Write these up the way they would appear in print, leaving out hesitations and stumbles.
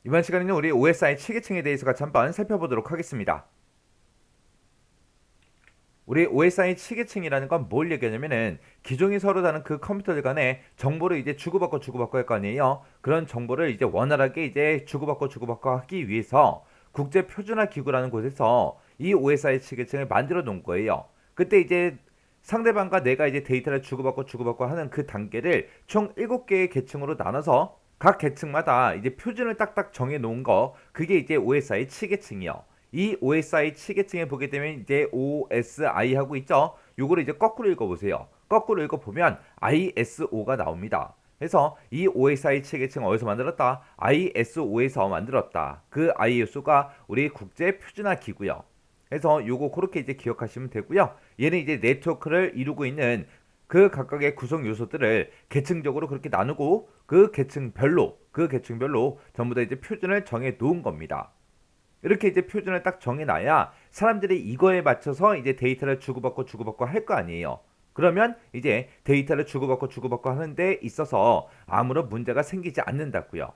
이번 시간에는 우리 OSI 치계층에 대해서 같이 한번 살펴보도록 하겠습니다. 우리 OSI 치계층이라는 건 뭘 얘기하냐면은 기종이 서로 다른 그 컴퓨터들 간에 정보를 이제 주고받고 할 거 아니에요. 그런 정보를 이제 원활하게 이제 주고받고 하기 위해서 국제 표준화 기구라는 곳에서 이 OSI 치계층을 만들어 놓은 거예요. 그때 이제 상대방과 내가 이제 데이터를 주고받고 하는 그 단계를 총 7개의 계층으로 나눠서 각 계층마다 이제 표준을 딱딱 정해 놓은 거, 그게 이제 OSI 치계층이요. 이 OSI 치계층에 보게 되면 이제 OSI 하고 있죠. 요거를 이제 거꾸로 읽어보세요. 거꾸로 읽어보면 ISO가 나옵니다. 그래서 이 OSI 치계층 어디서 만들었다? ISO에서 만들었다. 그 ISO가 우리 국제 표준화 기구요. 그래서 요거 그렇게 이제 기억하시면 되고요. 얘는 이제 네트워크를 이루고 있는 그 각각의 구성 요소들을 계층적으로 그렇게 나누고 그 계층별로 전부 다 이제 표준을 정해 놓은 겁니다. 이렇게 이제 표준을 딱 정해놔야 사람들이 이거에 맞춰서 이제 데이터를 주고받고 할 거 아니에요. 그러면 이제 데이터를 주고받고 하는데 있어서 아무런 문제가 생기지 않는다고요.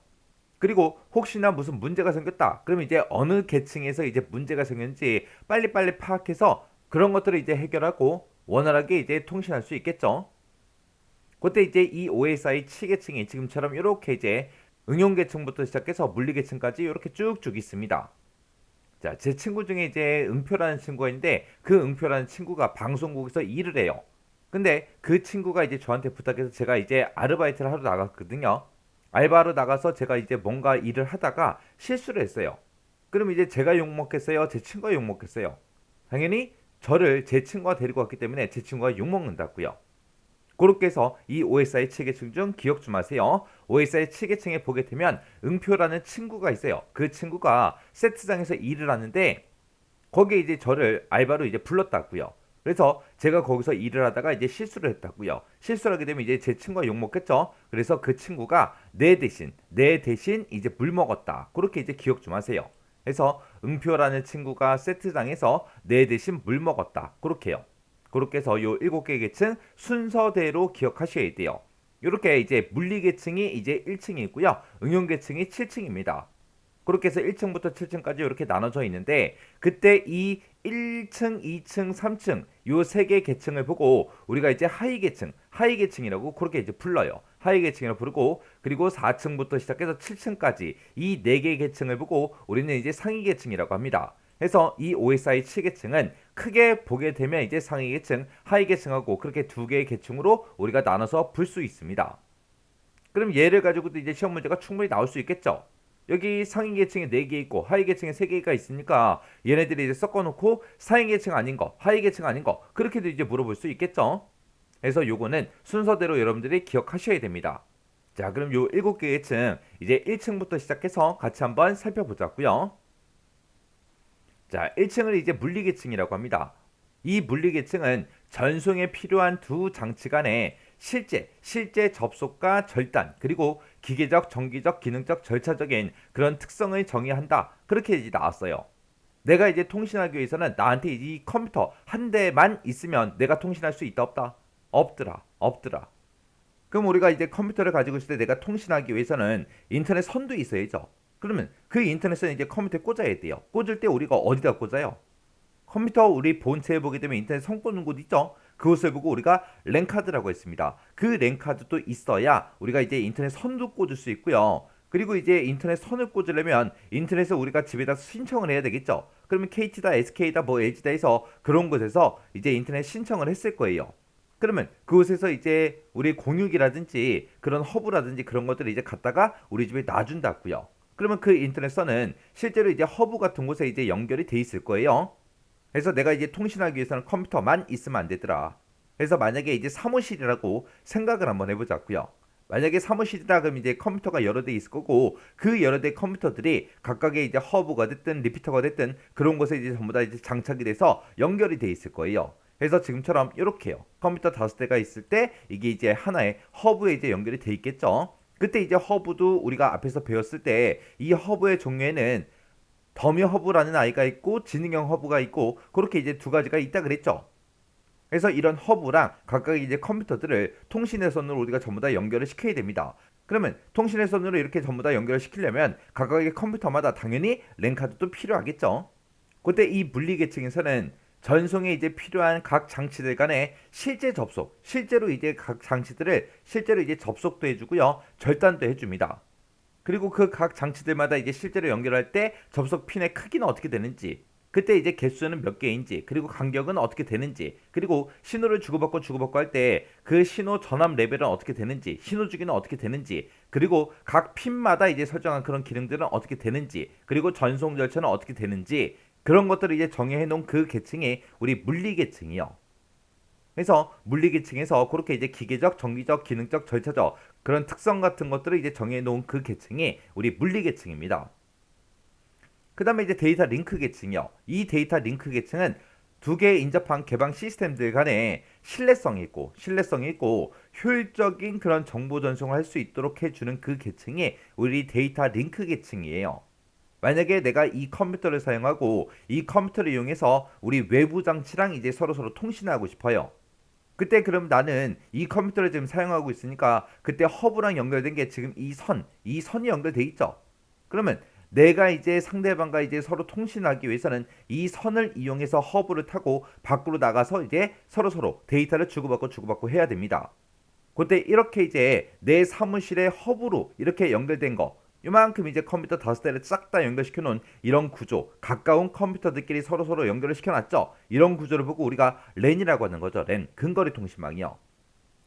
그리고 혹시나 무슨 문제가 생겼다. 그러면 이제 어느 계층에서 이제 문제가 생겼는지 빨리빨리 파악해서 그런 것들을 이제 해결하고 원활하게 이제 통신할 수 있겠죠. 그때 이제 이 OSI 치계층이 지금처럼 이렇게 이제 응용 계층부터 시작해서 물리 계층까지 이렇게 쭉쭉 있습니다. 자, 제 친구 중에 이제 응표라는 친구가 있는데 그 응표라는 친구가 방송국에서 일을 해요. 근데 그 친구가 이제 저한테 부탁해서 제가 이제 아르바이트를 하러 나갔거든요. 알바로 나가서 제가 이제 뭔가 일을 하다가 실수를 했어요. 그럼 이제 제가 욕먹겠어요? 제 친구가 욕먹겠어요? 당연히 저를 제 친구가 데리고 왔기 때문에 제 친구가 욕먹는다고요. 그렇게 해서 이 OSI 치계층 중 기억 좀 하세요. OSI 치계층에 보게 되면 응표라는 친구가 있어요. 그 친구가 세트장에서 일을 하는데 거기에 이제 저를 알바로 이제 불렀다고요. 그래서 제가 거기서 일을 하다가 이제 실수를 했다고요. 실수를 하게 되면 이제 제 친구가 욕먹겠죠. 그래서 그 친구가 내 대신 이제 물 먹었다. 그렇게 이제 기억 좀 하세요. 그래서 응표라는 친구가 세트장에서 내 대신 물 먹었다. 그렇게요. 그렇게 해서 요 7개 계층 순서대로 기억하셔야 돼요. 이렇게 이제 물리 계층이 이제 1층이고요. 응용 계층이 7층입니다. 그렇게 해서 1층부터 7층까지 이렇게 나눠져 있는데 그때 이 1층, 2층, 3층 요 세 개 계층을 보고 우리가 이제 하위 계층이라고 그렇게 이제 불러요. 하위 계층이라고 부르고 그리고 4층부터 시작해서 7층까지 이 네 개 계층을 보고 우리는 이제 상위 계층이라고 합니다. 그래서 이 OSI 7계층은 크게 보게 되면 이제 상위 계층, 하위 계층하고 그렇게 두 개의 계층으로 우리가 나눠서 불 수 있습니다. 그럼 얘를 가지고도 이제 시험 문제가 충분히 나올 수 있겠죠. 여기 상위 계층에 4개 있고 하위 계층에 3개가 있으니까 얘네들이 이제 섞어놓고 상위 계층 아닌 거, 하위 계층 아닌 거 그렇게도 이제 물어볼 수 있겠죠. 그래서 요거는 순서대로 여러분들이 기억하셔야 됩니다. 자, 그럼 요 7개 계층 이제 1층부터 시작해서 같이 한번 살펴보자고요. 자, 1층을 이제 물리계층이라고 합니다. 이 물리계층은 전송에 필요한 두 장치 간의 실제 접속과 절단, 그리고 기계적, 정기적, 기능적, 절차적인 그런 특성을 정의한다. 그렇게 이제 나왔어요. 내가 이제 통신하기 위해서는 나한테 이 컴퓨터 한 대만 있으면 내가 통신할 수 있다 없다? 없더라. 그럼 우리가 이제 컴퓨터를 가지고 있을 때 내가 통신하기 위해서는 인터넷 선도 있어야죠. 그러면 그 인터넷은 이제 컴퓨터에 꽂아야 돼요. 꽂을 때 우리가 어디다 꽂아요? 컴퓨터 우리 본체에 보게 되면 인터넷 선 꽂는 곳 있죠? 그것을 보고 우리가 랜카드라고 했습니다. 그 랜카드도 있어야 우리가 이제 인터넷 선도 꽂을 수 있고요. 그리고 이제 인터넷 선을 꽂으려면 인터넷을 우리가 집에다 신청을 해야 되겠죠? 그러면 KT다, SK다, 뭐 LG다 해서 그런 곳에서 이제 인터넷 신청을 했을 거예요. 그러면 그곳에서 이제 우리 공유기라든지 그런 허브라든지 그런 것들을 이제 갖다가 우리 집에 놔준다고요. 그러면 그 인터넷선은 실제로 이제 허브 같은 곳에 이제 연결이 돼 있을 거예요. 그래서 내가 이제 통신하기 위해서는 컴퓨터만 있으면 안 되더라. 그래서 만약에 이제 사무실이라고 생각을 한번 해보자고요. 만약에 사무실이라 그러면 이제 컴퓨터가 여러 대 있을 거고 그 여러 대 컴퓨터들이 각각의 이제 허브가 됐든 리피터가 됐든 그런 곳에 이제 전부 다 이제 장착이 돼서 연결이 돼 있을 거예요. 그래서 지금처럼 이렇게요. 컴퓨터 5대가 있을 때 이게 이제 하나의 허브에 이제 연결이 돼 있겠죠. 그때 이제 허브도 우리가 앞에서 배웠을 때 이 허브의 종류에는 더미 허브라는 아이가 있고 지능형 허브가 있고 그렇게 이제 두 가지가 있다 그랬죠. 그래서 이런 허브랑 각각 이제 컴퓨터들을 통신의 선으로 우리가 전부 다 연결을 시켜야 됩니다. 그러면 통신회선으로 이렇게 전부 다 연결을 시키려면 각각의 컴퓨터마다 당연히 랜 카드도 필요하겠죠. 그때 이 물리계층에서는 전송에 이제 필요한 각 장치들 간의 실제 접속, 실제로 이제 각 장치들을 실제로 이제 접속도 해주고요, 절단도 해줍니다. 그리고 그 각 장치들마다 이제 실제로 연결할 때 접속 핀의 크기는 어떻게 되는지, 그때 이제 개수는 몇 개인지, 그리고 간격은 어떻게 되는지, 그리고 신호를 주고받고 할 때 그 신호 전압 레벨은 어떻게 되는지, 신호 주기는 어떻게 되는지, 그리고 각 핀마다 이제 설정한 그런 기능들은 어떻게 되는지, 그리고 전송 절차는 어떻게 되는지, 그런 것들을 이제 정의해 놓은 그 계층이 우리 물리 계층이요. 그래서 물리 계층에서 그렇게 이제 기계적, 정기적, 기능적, 절차적 그런 특성 같은 것들을 이제 정해 놓은 그 계층이 우리 물리 계층입니다. 그 다음에 이제 데이터 링크 계층이요. 이 데이터 링크 계층은 두 개의 인접한 개방 시스템들 간에 신뢰성이 있고 효율적인 그런 정보 전송을 할 수 있도록 해주는 그 계층이 우리 데이터 링크 계층이에요. 만약에 내가 이 컴퓨터를 사용하고 이 컴퓨터를 이용해서 우리 외부 장치랑 이제 서로 통신하고 싶어요. 그때 그럼 나는 이 컴퓨터를 지금 사용하고 있으니까 그때 허브랑 연결된 게 지금 이 선이 연결돼 있죠. 그러면 내가 이제 상대방과 이제 서로 통신하기 위해서는 이 선을 이용해서 허브를 타고 밖으로 나가서 이제 서로 데이터를 주고받고 해야 됩니다. 그때 이렇게 이제 내 사무실의 허브로 이렇게 연결된 거, 이만큼 이제 컴퓨터 5대를 싹 다 연결시켜 놓은 이런 구조, 가까운 컴퓨터들끼리 서로 연결을 시켜 놨죠. 이런 구조를 보고 우리가 랜이라고 하는 거죠. 랜, 근거리 통신망이요.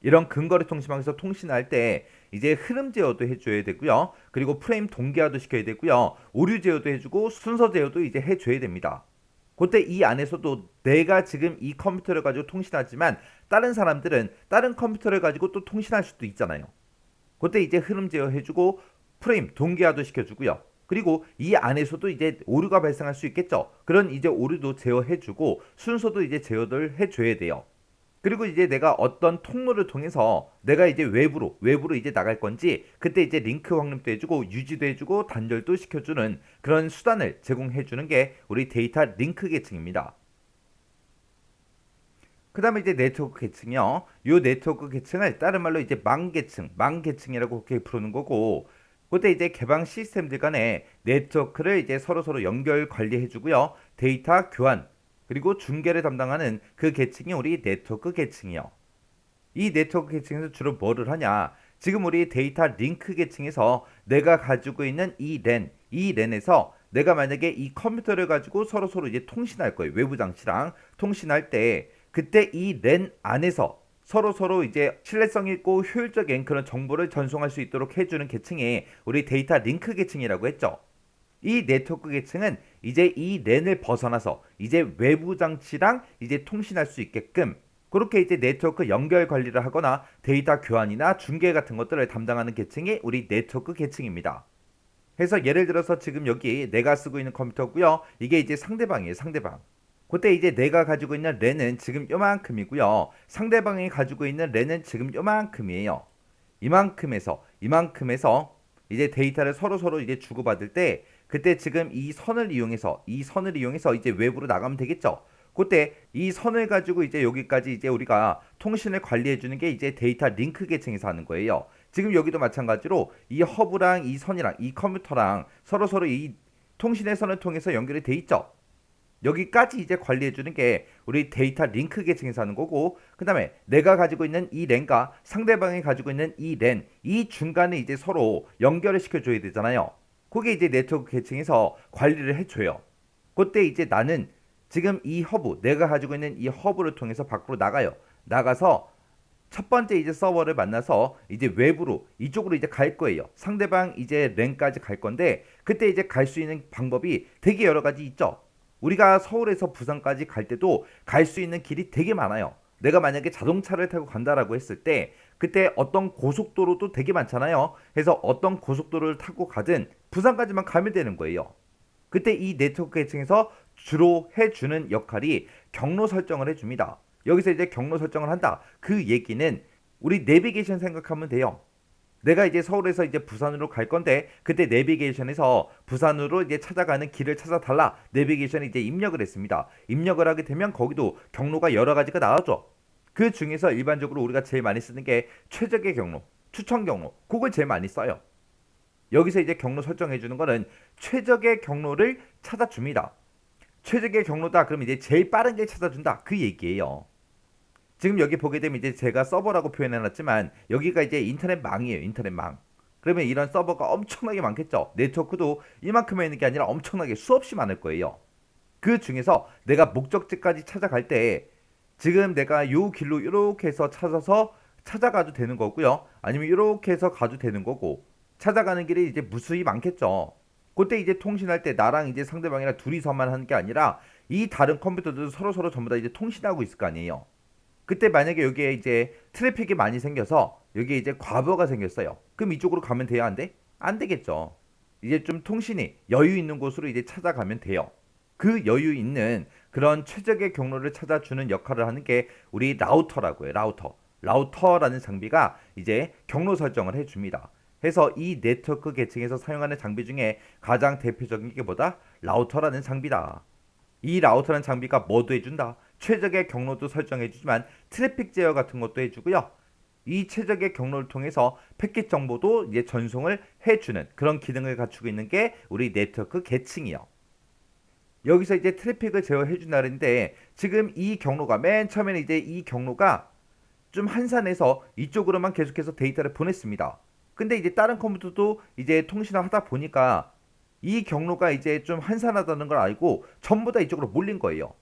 이런 근거리 통신망에서 통신할 때 이제 흐름 제어도 해줘야 되고요. 그리고 프레임 동기화도 시켜야 되고요. 오류 제어도 해주고 순서 제어도 이제 해줘야 됩니다. 그때 이 안에서도 내가 지금 이 컴퓨터를 가지고 통신하지만 다른 사람들은 다른 컴퓨터를 가지고 또 통신할 수도 있잖아요. 그때 이제 흐름 제어 해주고 프레임 동기화도 시켜주고요. 그리고 이 안에서도 이제 오류가 발생할 수 있겠죠. 그런 이제 오류도 제어해주고 순서도 이제 제어를 해줘야 돼요. 그리고 이제 내가 어떤 통로를 통해서 내가 이제 외부로 이제 나갈 건지 그때 이제 링크 확립도 해주고 유지도 해주고 단절도 시켜주는 그런 수단을 제공해주는 게 우리 데이터 링크 계층입니다. 그 다음에 이제 네트워크 계층이요. 요 네트워크 계층을 다른 말로 이제 망계층이라고 그렇게 부르는 거고, 그때 이제 개방 시스템들 간에 네트워크를 이제 서로 연결 관리해주고요. 데이터 교환, 그리고 중계를 담당하는 그 계층이 우리 네트워크 계층이요. 이 네트워크 계층에서 주로 뭐를 하냐? 지금 우리 데이터 링크 계층에서 내가 가지고 있는 이 랜에서 내가 만약에 이 컴퓨터를 가지고 서로 이제 통신할 거예요. 외부 장치랑 통신할 때 그때 이 랜 안에서 서로 이제 신뢰성 있고 효율적인 그런 정보를 전송할 수 있도록 해주는 계층이 우리 데이터 링크 계층이라고 했죠. 이 네트워크 계층은 이제 이 랜을 벗어나서 이제 외부 장치랑 이제 통신할 수 있게끔 그렇게 이제 네트워크 연결 관리를 하거나 데이터 교환이나 중계 같은 것들을 담당하는 계층이 우리 네트워크 계층입니다. 그래서 예를 들어서 지금 여기 내가 쓰고 있는 컴퓨터고요. 이게 이제 상대방이에요, 상대방. 그때 이제 내가 가지고 있는 랜은 지금 요만큼이고요. 상대방이 가지고 있는 랜은 지금 요만큼이에요. 이만큼에서 이제 데이터를 서로 이제 주고받을 때 그때 지금 이 선을 이용해서 이제 외부로 나가면 되겠죠. 그때 이 선을 가지고 이제 여기까지 이제 우리가 통신을 관리해 주는 게 이제 데이터 링크 계층에서 하는 거예요. 지금 여기도 마찬가지로 이 허브랑 이 선이랑 이 컴퓨터랑 서로 이 통신의 선을 통해서 연결이 돼 있죠. 여기까지 이제 관리해 주는 게 우리 데이터 링크 계층에서 하는 거고, 그 다음에 내가 가지고 있는 이 랜과 상대방이 가지고 있는 이 랜, 이 중간에 이제 서로 연결을 시켜줘야 되잖아요. 그게 이제 네트워크 계층에서 관리를 해줘요. 그때 이제 나는 지금 내가 가지고 있는 이 허브를 통해서 밖으로 나가요. 나가서 첫 번째 이제 서버를 만나서 이제 외부로 이쪽으로 이제 갈 거예요. 상대방 이제 랜까지 갈 건데 그때 이제 갈 수 있는 방법이 되게 여러 가지 있죠. 우리가 서울에서 부산까지 갈 때도 갈 수 있는 길이 되게 많아요. 내가 만약에 자동차를 타고 간다라고 했을 때 그때 어떤 고속도로도 되게 많잖아요. 그래서 어떤 고속도로를 타고 가든 부산까지만 가면 되는 거예요. 그때 이 네트워크 계층에서 주로 해주는 역할이 경로 설정을 해줍니다. 여기서 이제 경로 설정을 한다. 그 얘기는 우리 내비게이션 생각하면 돼요. 내가 이제 서울에서 이제 부산으로 갈 건데 그때 내비게이션에서 부산으로 이제 찾아가는 길을 찾아달라. 내비게이션에 이제 입력을 했습니다. 입력을 하게 되면 거기도 경로가 여러 가지가 나오죠. 그 중에서 일반적으로 우리가 제일 많이 쓰는 게 최적의 경로. 추천 경로, 그걸 제일 많이 써요. 여기서 이제 경로 설정해 주는 거는 최적의 경로를 찾아줍니다. 최적의 경로다. 그럼 이제 제일 빠른 게 찾아준다. 그 얘기예요. 지금 여기 보게 되면 이제 제가 서버라고 표현해 놨지만 여기가 이제 인터넷망이에요. 인터넷망. 그러면 이런 서버가 엄청나게 많겠죠. 네트워크도 이만큼만 있는 게 아니라 엄청나게 수없이 많을 거예요. 그 중에서 내가 목적지까지 찾아갈 때 지금 내가 요 길로 이렇게 해서 찾아서 찾아가도 되는 거고요. 아니면 이렇게 해서 가도 되는 거고, 찾아가는 길이 이제 무수히 많겠죠. 그때 이제 통신할 때 나랑 이제 상대방이랑 둘이서만 하는 게 아니라 이 다른 컴퓨터들도 서로 전부 다 이제 통신하고 있을 거 아니에요. 그때 만약에 여기에 이제 트래픽이 많이 생겨서 여기에 이제 과부하가 생겼어요. 그럼 이쪽으로 가면 돼야 안 돼? 안 되겠죠. 이제 좀 통신이 여유 있는 곳으로 이제 찾아가면 돼요. 그 여유 있는 그런 최적의 경로를 찾아주는 역할을 하는 게 우리 라우터라고 해요. 라우터라는 장비가 이제 경로 설정을 해줍니다. 해서 이 네트워크 계층에서 사용하는 장비 중에 가장 대표적인 게 뭐다? 라우터라는 장비다. 이 라우터라는 장비가 뭐도 해준다? 최적의 경로도 설정해주지만 트래픽 제어 같은 것도 해주고요. 이 최적의 경로를 통해서 패킷 정보도 이제 전송을 해주는 그런 기능을 갖추고 있는 게 우리 네트워크 계층이요. 여기서 이제 트래픽을 제어해 준다는데 지금 이 경로가 맨 처음에는 이제 이 경로가 좀 한산해서 이쪽으로만 계속해서 데이터를 보냈습니다. 근데 이제 다른 컴퓨터도 이제 통신을 하다 보니까 이 경로가 이제 좀 한산하다는 걸 알고 전부 다 이쪽으로 몰린 거예요.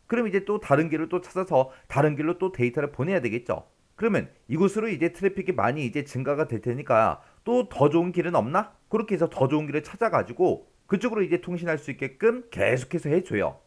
그럼 이제 또 다른 길을 또 찾아서 다른 길로 또 데이터를 보내야 되겠죠. 그러면 이곳으로 이제 트래픽이 많이 이제 증가가 될 테니까 또 더 좋은 길은 없나? 그렇게 해서 더 좋은 길을 찾아가지고 그쪽으로 이제 통신할 수 있게끔 계속해서 해줘요.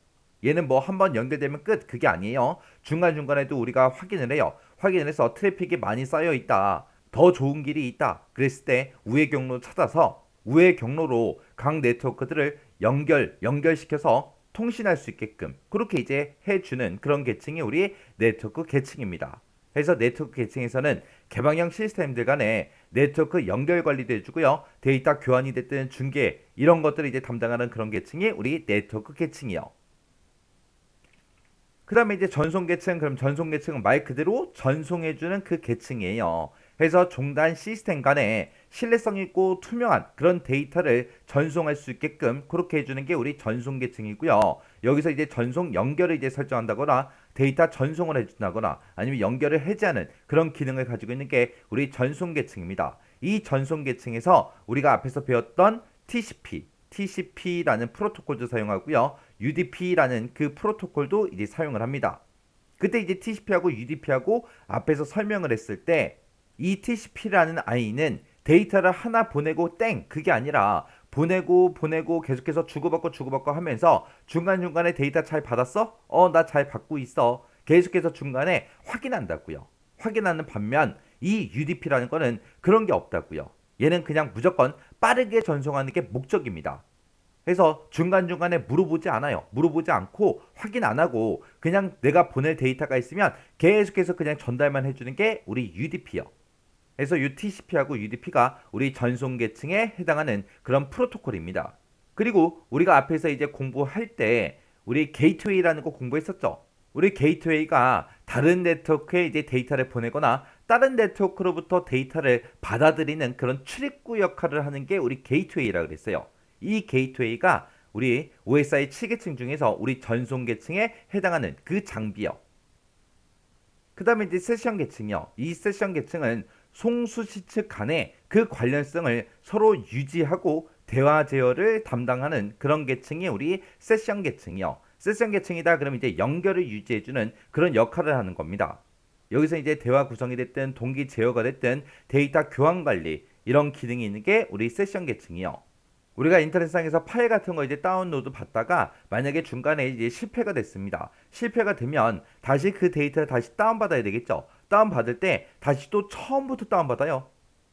얘는 뭐 한번 연결되면 끝, 그게 아니에요. 중간중간에도 우리가 확인을 해요. 확인을 해서 트래픽이 많이 쌓여 있다, 더 좋은 길이 있다 그랬을 때 우회 경로 찾아서 우회 경로로 각 네트워크들을 연결시켜서 통신할 수 있게끔 그렇게 이제 해주는 그런 계층이 우리 네트워크 계층입니다. 그래서 네트워크 계층에서는 개방형 시스템들 간에 네트워크 연결 관리도 해주고요. 데이터 교환이 됐든 중계 이런 것들을 이제 담당하는 그런 계층이 우리 네트워크 계층이요. 그 다음에 이제 전송 계층, 그럼 전송 계층은 말 그대로 전송해주는 그 계층이에요. 그래서 종단 시스템 간에 신뢰성 있고 투명한 그런 데이터를 전송할 수 있게끔 그렇게 해주는 게 우리 전송 계층이고요. 여기서 이제 전송 연결을 이제 설정한다거나 데이터 전송을 해준다거나 아니면 연결을 해제하는 그런 기능을 가지고 있는 게 우리 전송 계층입니다. 이 전송 계층에서 우리가 앞에서 배웠던 TCP라는 프로토콜도 사용하고요. UDP라는 그 프로토콜도 이제 사용을 합니다. 그때 이제 TCP하고 UDP하고 앞에서 설명을 했을 때 이 TCP라는 I는 데이터를 하나 보내고 땡 그게 아니라 보내고 계속해서 주고받고 하면서 중간중간에 데이터 잘 받았어? 나 잘 받고 있어. 계속해서 중간에 확인한다고요. 확인하는 반면 이 UDP라는 거는 그런 게 없다고요. 얘는 그냥 무조건 빠르게 전송하는 게 목적입니다. 그래서 중간중간에 물어보지 않아요. 물어보지 않고 확인 안 하고 그냥 내가 보낼 데이터가 있으면 계속해서 그냥 전달만 해주는 게 우리 UDP요. 그래서 이 TCP하고 UDP가 우리 전송 계층에 해당하는 그런 프로토콜입니다. 그리고 우리가 앞에서 이제 공부할 때 우리 게이트웨이라는 거 공부했었죠. 우리 게이트웨이가 다른 네트워크에 이제 데이터를 보내거나 다른 네트워크로부터 데이터를 받아들이는 그런 출입구 역할을 하는 게 우리 게이트웨이라고 그랬어요. 이 게이트웨이가 우리 OSI 7계층 중에서 우리 전송 계층에 해당하는 그 장비요. 그 다음에 이제 세션 계층이요. 이 세션 계층은 송수시 측 간의 그 관련성을 서로 유지하고 대화 제어를 담당하는 그런 계층이 우리 세션 계층이요. 세션 계층이다 그러면 이제 연결을 유지해주는 그런 역할을 하는 겁니다. 여기서 이제 대화 구성이 됐든 동기 제어가 됐든 데이터 교환 관리 이런 기능이 있는 게 우리 세션 계층이요. 우리가 인터넷상에서 파일 같은 거 이제 다운로드 받다가 만약에 중간에 이제 실패가 됐습니다. 실패가 되면 다시 그 데이터를 다시 다운받아야 되겠죠. 다운받을 때 다시 또 처음부터 다운받아요.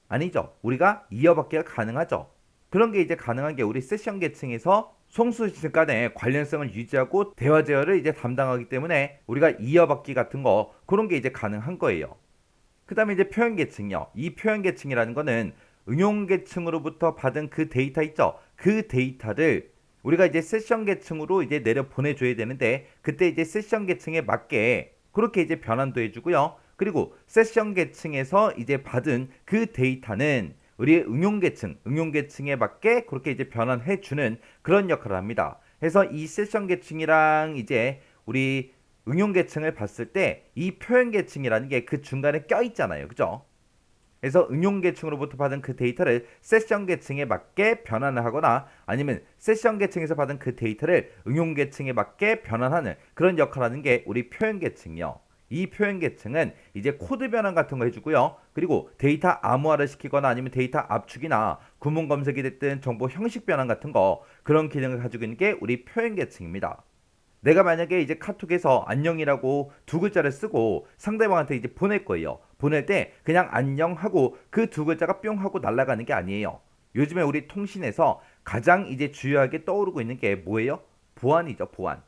아니죠. 우리가 이어받기가 가능하죠. 그런 게 이제 가능한 게 우리 세션 계층에서 송수신 간의 관련성을 유지하고 대화 제어를 이제 담당하기 때문에 우리가 이어받기 같은 거 그런 게 이제 가능한 거예요. 그 다음에 이제 표현 계층이요. 이 표현 계층이라는 거는 응용 계층으로부터 받은 그 데이터 있죠. 그 데이터를 우리가 이제 세션 계층으로 이제 내려 보내줘야 되는데 그때 이제 세션 계층에 맞게 그렇게 이제 변환도 해주고요. 그리고 세션 계층에서 이제 받은 그 데이터는 우리 응용 계층에 맞게 그렇게 이제 변환해 주는 그런 역할을 합니다. 그래서 이 세션 계층이랑 이제 우리 응용 계층을 봤을 때 이 표현 계층이라는 게 그 중간에 껴 있잖아요. 그죠? 그래서 응용 계층으로부터 받은 그 데이터를 세션 계층에 맞게 변환을 하거나 아니면 세션 계층에서 받은 그 데이터를 응용 계층에 맞게 변환하는 그런 역할을 하는 게 우리 표현 계층이요. 이 표현 계층은 이제 코드 변환 같은 거 해주고요. 그리고 데이터 암호화를 시키거나 아니면 데이터 압축이나 구문 검색이 됐든 정보 형식 변환 같은 거 그런 기능을 가지고 있는 게 우리 표현 계층입니다. 내가 만약에 이제 카톡에서 안녕이라고 두 글자를 쓰고 상대방한테 이제 보낼 거예요. 보낼 때 그냥 안녕하고 그 두 글자가 뿅 하고 날아가는 게 아니에요. 요즘에 우리 통신에서 가장 이제 주요하게 떠오르고 있는 게 뭐예요? 보안이죠, 보안.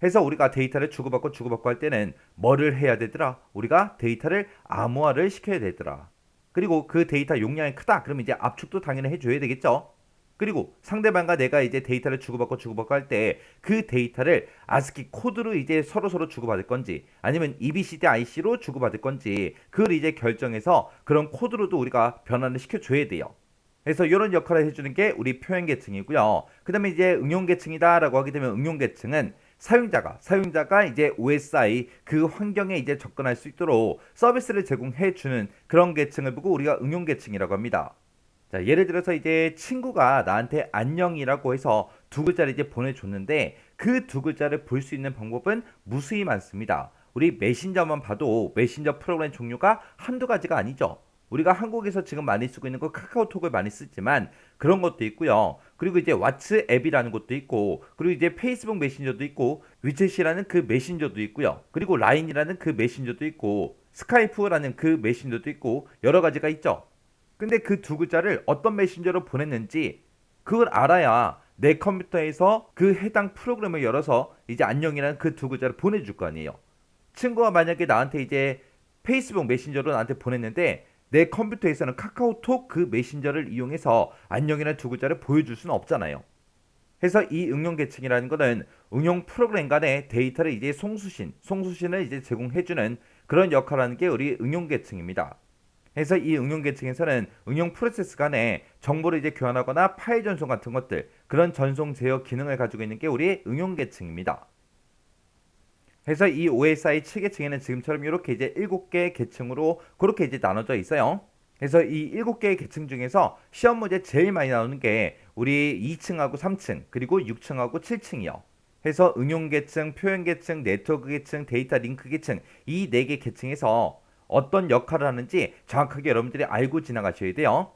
해서 우리가 데이터를 주고받고 할 때는 뭐를 해야 되더라? 우리가 데이터를 암호화를 시켜야 되더라. 그리고 그 데이터 용량이 크다. 그러면 이제 압축도 당연히 해줘야 되겠죠. 그리고 상대방과 내가 이제 데이터를 주고받고 할 때 그 데이터를 아스키 코드로 이제 서로 주고받을 건지 아니면 EBCD IC로 주고받을 건지 그걸 이제 결정해서 그런 코드로도 우리가 변환을 시켜줘야 돼요. 그래서 이런 역할을 해주는 게 우리 표현 계층이고요. 그 다음에 이제 응용 계층이다라고 하게 되면 응용 계층은 사용자가 이제 OSI 그 환경에 이제 접근할 수 있도록 서비스를 제공해 주는 그런 계층을 보고 우리가 응용 계층이라고 합니다. 자, 예를 들어서 이제 친구가 나한테 안녕이라고 해서 두 글자를 이제 보내줬는데 그 두 글자를 볼 수 있는 방법은 무수히 많습니다. 우리 메신저만 봐도 메신저 프로그램 종류가 한두 가지가 아니죠. 우리가 한국에서 지금 많이 쓰고 있는 거 카카오톡을 많이 쓰지만 그런 것도 있고요. 그리고 이제 왓츠앱이라는 것도 있고 그리고 이제 페이스북 메신저도 있고 위챗이라는 그 메신저도 있고요. 그리고 라인이라는 그 메신저도 있고 스카이프라는 그 메신저도 있고 여러 가지가 있죠. 근데 그 두 글자를 어떤 메신저로 보냈는지 그걸 알아야 내 컴퓨터에서 그 해당 프로그램을 열어서 이제 안녕이라는 그 두 글자를 보내줄 거 아니에요. 친구가 만약에 나한테 이제 페이스북 메신저로 나한테 보냈는데 내 컴퓨터에서는 카카오톡 그 메신저를 이용해서 안녕이라는 두 글자를 보여줄 수는 없잖아요. 그래서 이 응용 계층이라는 것은 응용 프로그램 간의 데이터를 이제 송수신을 이제 제공해주는 그런 역할을 하는 게 우리 응용 계층입니다. 그래서 이 응용 계층에서는 응용 프로세스 간에 정보를 이제 교환하거나 파일 전송 같은 것들 그런 전송 제어 기능을 가지고 있는 게 우리 응용 계층입니다. 그래서 이 OSI 7계층에는 지금처럼 이렇게 이제 7개의 계층으로 그렇게 이제 나눠져 있어요. 그래서 이 7개의 계층 중에서 시험 문제 제일 많이 나오는 게 우리 2층하고 3층 그리고 6층하고 7층이요. 그래서 응용 계층, 표현 계층, 네트워크 계층, 데이터 링크 계층 이 4개 계층에서 어떤 역할을 하는지 정확하게 여러분들이 알고 지나가셔야 돼요.